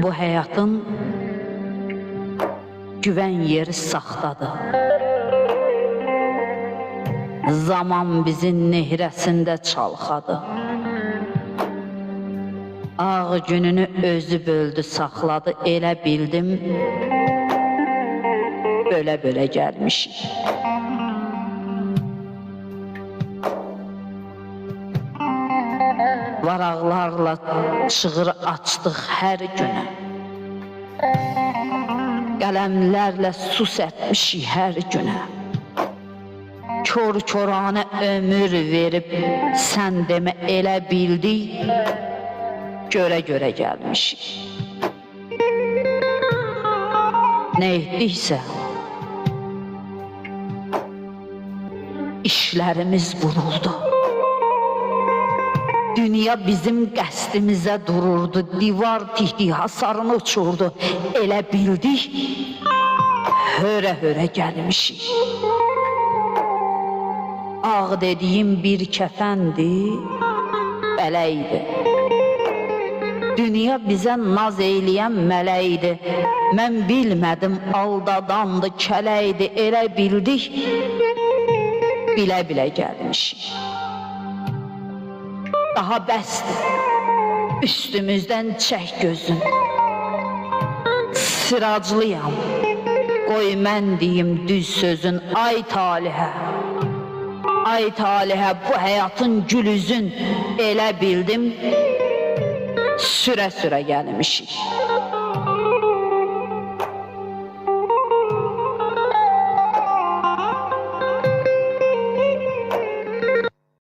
Bu həyatın güvən yeri saxtadır. Zaman bizi nehrəsində çalxadı. Ağ gününü özü böldü, saxladı. Elə bildim, bölə-bölə gəlmişik. Varaqlarla çığır açdıq hər günə. Qələmlərlə sus etmişik hər günə. Kör-körana ömür verib sən demə elə bildik, görə-görə gəlmişik. Nə etdiksə işlərimiz vuruldu. Dünya bizim qəsdimizə dururdu, divar tihdi, hasarını uçurdu. Elə bildik, hörə-hörə gəlmişik. Ağ dediyim bir kəfəndi, bələkdi. Dünya bizə naz eyləyən mələkdi. Mən bilmədim, aldadandı, kələkdi. Elə bildik, bilə-bilə gəlmişik. Daha bəsdir, üstümüzdən çək gözün. Sıraclıyam, qoy mən deyim düz sözün. Ay talihə, ay talihə, bu həyatın gülüzün. Elə bildim, sürə-sürə gəlmişik.